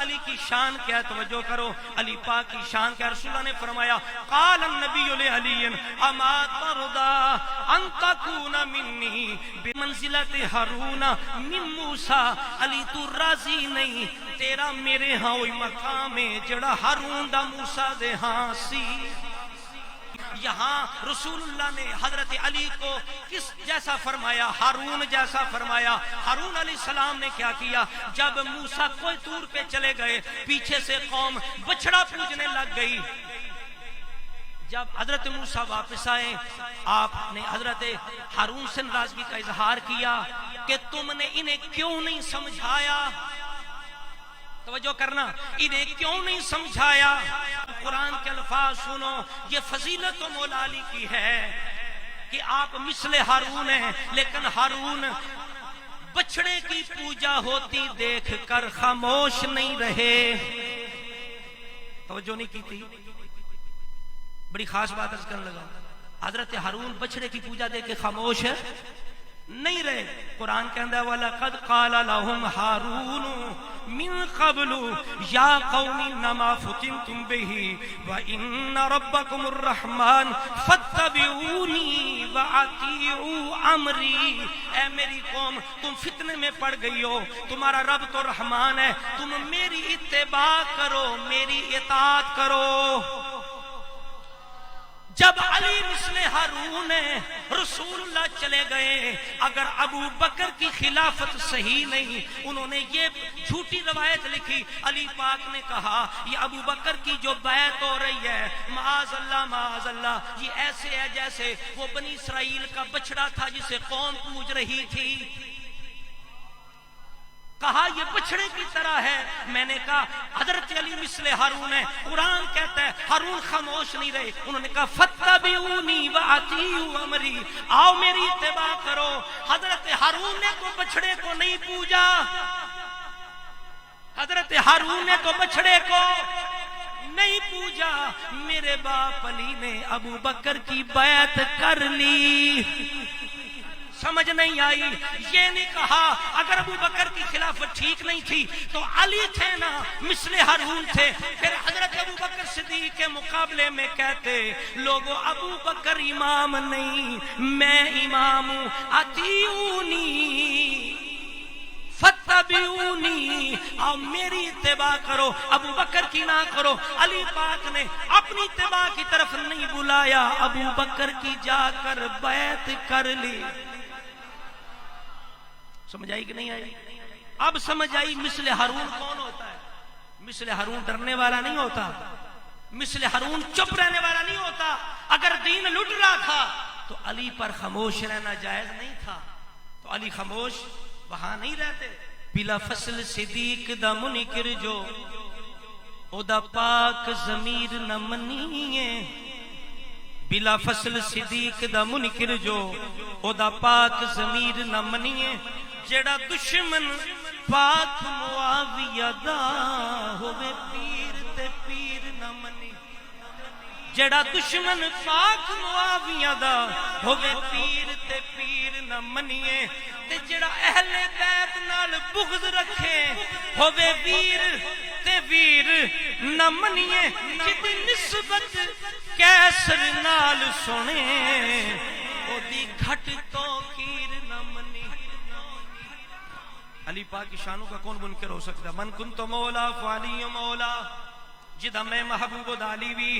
علی کی شان کیا ہے؟ توجہ کرو، علی پاک کی شان کیا؟ رسول اللہ نے فرمایا قال النبی لعلی اما ترضى ان تكون منی بمنزلت ہارون من موسیٰ، علی تو راضی نہیں تیرا میرے ہاں وہی مقام ہے جڑا ہارون دا موسیٰ دے ہاں سی۔ یہاں رسول اللہ نے حضرت علی کو کس جیسا فرمایا؟ ہارون جیسا فرمایا۔ ہارون علیہ السلام نے کیا کیا؟ جب موسیٰ کوئی طور پہ چلے گئے، پیچھے سے قوم بچڑا پوجنے لگ گئی۔ جب حضرت موسیٰ واپس آئے، آپ نے حضرت ہارون سے ناراضگی کا اظہار کیا کہ تم نے انہیں کیوں نہیں سمجھایا؟ توجہ کرنا، انہیں کیوں نہیں سمجھایا؟ قرآن کے الفاظ سنو، یہ فضیلت و مولا علی کی ہے کہ آپ مثل ہارون ہیں، لیکن ہارون بچڑے کی پوجا ہوتی دیکھ کر خاموش نہیں رہے۔ توجہ نہیں کی تھی، بڑی خاص بات عرض کرنے لگا۔ حضرت ہارون بچڑے کی پوجا دیکھ کے خاموش نہیں رہے۔ قرآن کہندا ہے وَلَقَدْ قَالَ لَهُمْ هَارُونُ مِن قَبْلُ يَا قَوْمِ إِنَّمَا فُتِنْتُمْ بِهِ وَإِنَّ رَبَّكُمُ الرَّحْمَنُ فَاتَّبِعُونِي وَأَطِيعُوا أَمْرِي۔ اے میری قوم، تم فتنے میں پڑ گئی ہو، تمہارا رب تو رحمان ہے، تم میری اتباع کرو، میری اطاعت کرو۔ جب علی مثل ہارون رسول اللہ چلے گئے، اگر ابو بکر کی خلافت صحیح نہیں، انہوں نے یہ جھوٹی روایت لکھی، علی پاک نے کہا یہ ابو بکر کی جو بیعت ہو رہی ہے معاذ اللہ معاذ اللہ، یہ ایسے ہے جیسے وہ بنی اسرائیل کا بچڑا تھا جسے قوم پوج رہی تھی۔ کہا یہ بچڑے کی طرح ہے۔ میں نے کہا حضرت علی مثل ہارون ہے، قرآن کہتا ہے ہارون خاموش نہیں رہے، انہوں نے کہا فَاتَّبِعُونِي وَأَطِيعُوا أَمْرِي، آؤ میری اتباع کرو۔ حضرت ہارون نے تو بچڑے کو نہیں پوجا، حضرت ہارون نے تو بچڑے کو نہیں پوجا، میرے باپ علی نے ابو بکر کی بیعت کر لی۔ سمجھ نہیں آئی؟ یہ نہیں کہا اگر ابو بکر کی خلافت ٹھیک نہیں تھی تو علی تھے نا، مثل ہارون تھے، پھر حضرت ابو بکر صدیق کے مقابلے میں کہتے لوگوں ابو بکر امام نہیں میں امام ہوں، اطیعونی فتبعونی، اور میری اتباع کرو، ابو بکر کی نہ کرو۔ علی پاک نے اپنی اتباع کی طرف نہیں بلایا، ابو بکر کی جا کر بیعت کر لی۔ سمجھ آئی کہ نہیں آئی؟ اب سمجھ آئی مثل ہارون کون ہوتا ہے؟ مثل ہارون ڈرنے والا نہیں ہوتا، مثل ہارون چپ رہنے والا نہیں ہوتا۔ اگر دین لٹ رہا تھا تو علی پر خاموش رہنا جائز نہیں تھا، تو علی خاموش وہاں نہیں رہتے۔ بلا فصل صدیق دا منکر جو او دا پاک ضمیر نہ منیے، بلا فصل صدیق دا منکر جو او دا پاک ضمیر نہ منیے، جڑا دشمن پاک معاویہ دا ہوے پیر تے پیر نہ منی، جڑا دشمن پاک معاویہ دا ہوے پیر تے پیر نہ منیے، تے جڑا اہل بیت نال بغض رکھے ہوے ویر تے ویر نہ منیے، جدی نسبت کیسر نال سنے او دی گھٹ تو خیر نہ منی۔ علی پاک کی شانوں کا کون منکر ہو سکتا؟ من کنت مولا فعلی مولا، جدا میں محبوب علی بھی